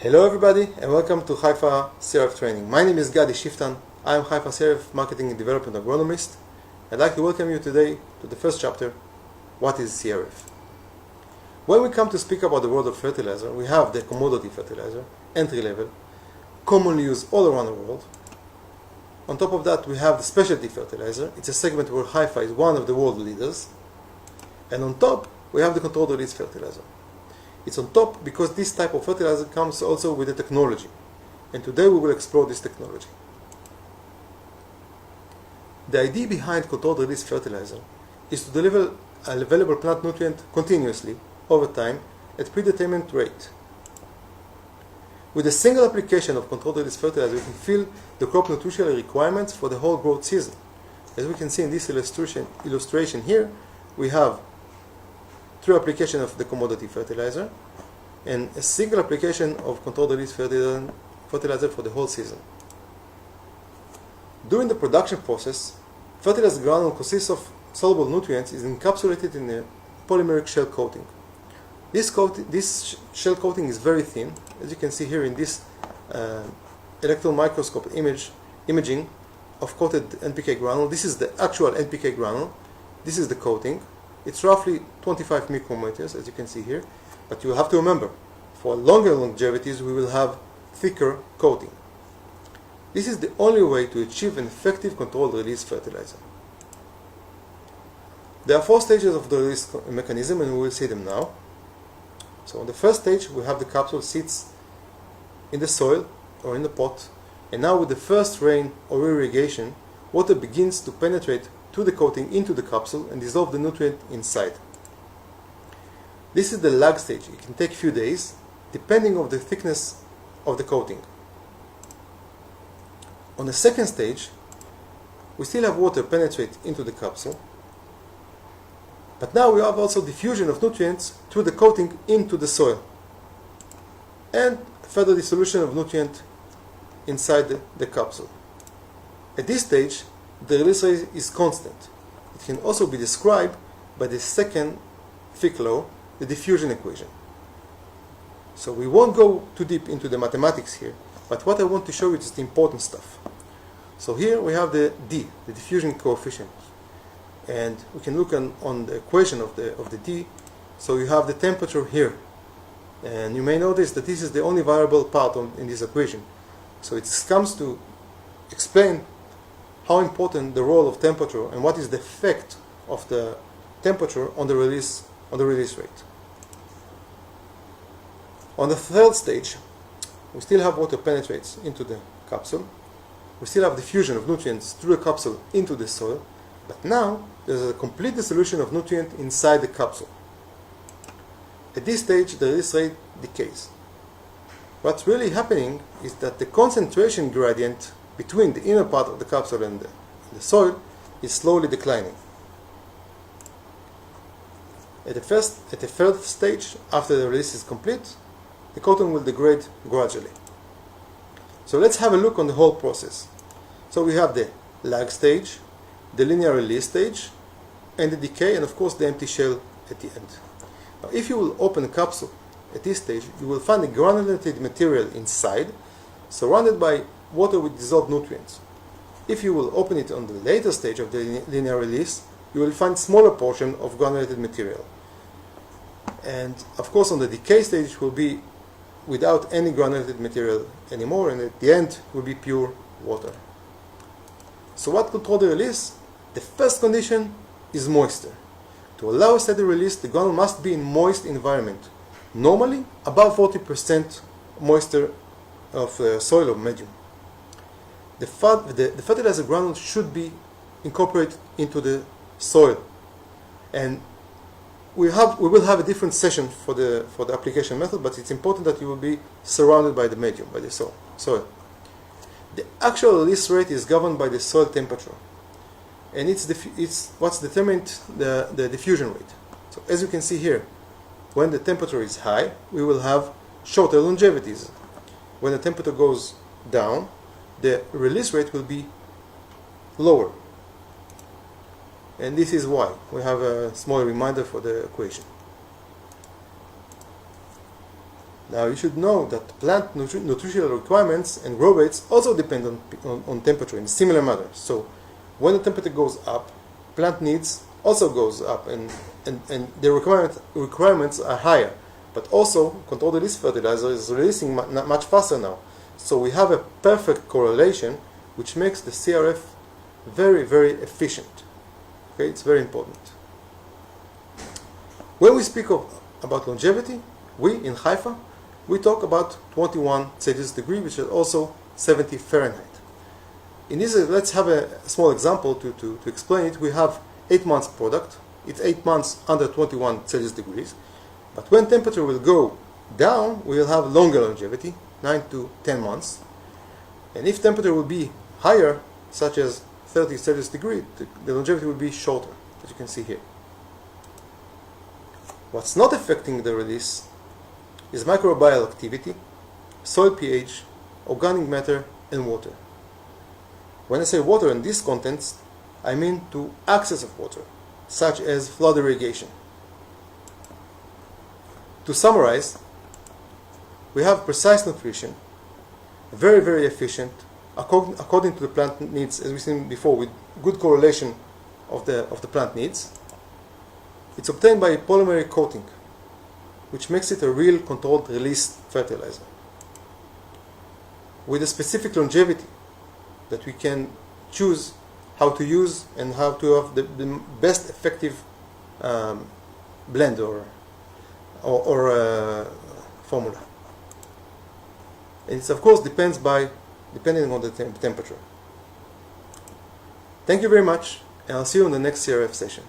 Hello everybody and welcome to Haifa CRF Training. My name is Gadi Shiftan. I am Haifa CRF Marketing and Development Agronomist. I'd like to welcome you today to the first chapter, what is CRF? When we come to speak about the world of fertilizer, we have the commodity fertilizer, entry level, commonly used all around the world. On top of that we have the specialty fertilizer. It's a segment where Haifa is one of the world leaders. And on top we have the controlled release fertilizer. It's on top because this type of fertilizer comes also with a technology. And today we will explore this technology. The idea behind controlled release fertilizer is to deliver a available plant nutrient continuously over time at predetermined rate. With a single application of controlled release fertilizer, you can fill the crop nutritional requirements for the whole growth season. As we can see in this illustration here, we have through application of the commodity fertilizer and a single application of controlled release fertilizer for the whole season. During the production process, fertilizer granule consists of soluble nutrients is encapsulated in a polymeric shell coating. This shell coating is very thin, as you can see here in this electron microscope imaging of coated NPK granule. This is the actual NPK granule. This is the coating. It's roughly 25 micrometers, as you can see here, but you have to remember, for longer longevities we will have thicker coating. This is the only way to achieve an effective controlled release fertilizer. There are 4 stages of the release mechanism and we will see them now. So on the first stage we have the capsule sits in the soil or in the pot, and now with the first rain or irrigation, water begins to penetrate to the coating into the capsule and dissolve the nutrient inside. This is the lag stage. It can take a few days depending on the thickness of the coating. On the second stage, we still have water penetrate into the capsule, but now we have also diffusion of nutrients through the coating into the soil and further dissolution of nutrient inside the capsule. At this stage, the release rate is constant. It can also be described by the second Fick law, the diffusion equation. So we won't go too deep into the mathematics here, but what I want to show you is the important stuff. So here we have the D, the diffusion coefficient, and we can look on the equation of the D. So you have the temperature here, and you may notice that this is the only variable part in this equation. So it comes to explain how important the role of temperature and what is the effect of the temperature on the release rate. On the third stage, we still have water penetrates into the capsule. We still have diffusion of nutrients through the capsule into the soil, but now there's a complete dissolution of nutrient inside the capsule. At this stage, the release rate decays. What's really happening is that the concentration gradient between the inner part of the capsule and the soil is slowly declining. At the third stage, after the release is complete, the coating will degrade gradually. So let's have a look on the whole process. So we have the lag stage, the linear release stage, and the decay, and of course the empty shell at the end. Now if you will open a capsule at this stage, you will find a granulated material inside, surrounded by water with dissolved nutrients. If you will open it on the later stage of the linear release, you will find smaller portion of granulated material. And of course on the decay stage will be without any granulated material anymore, and at the end will be pure water. So what controls the release? The first condition is moisture. To allow a steady release, the granule must be in moist environment, normally above 40% moisture of soil or medium. The fertilizer granule should be incorporated into the soil, and we will have a different session for the application method, but it's important that you will be surrounded by the medium, by the soil. The actual release rate is governed by the soil temperature, and it's what's determined the diffusion rate. So as you can see here, when the temperature is high, we will have shorter longevities. When the temperature goes down, the release rate will be lower. And this is why. We have a small reminder for the equation. Now you should know that plant nutritional requirements and grow rates also depend on temperature in a similar manner. So when the temperature goes up, plant needs also goes up, and the requirements are higher. But also, controlled release fertilizer is releasing much faster now. So we have a perfect correlation, which makes the CRF very, very efficient. Okay, it's very important. When we speak about longevity, we in Haifa, we talk about 21 Celsius degree, which is also 70 Fahrenheit. In this, let's have a small example to explain it. We have 8 months product. It's 8 months under 21 Celsius degrees. But when temperature will go down, we will have longer longevity, 9 to 10 months. And if temperature will be higher, such as 30 Celsius degree, the longevity will be shorter, as you can see here. What's not affecting the release is microbial activity, soil pH, organic matter, and water. When I say water in this context, I mean to access of water, such as flood irrigation. To summarize, we have precise nutrition, very, very efficient, according to the plant needs, as we've seen before, with good correlation of the plant needs. It's obtained by polymer coating, which makes it a real controlled release fertilizer, with a specific longevity that we can choose how to use and how to have the best effective blend or formula. And it of course depending on the temperature. Thank you very much, and I'll see you in the next CRF session.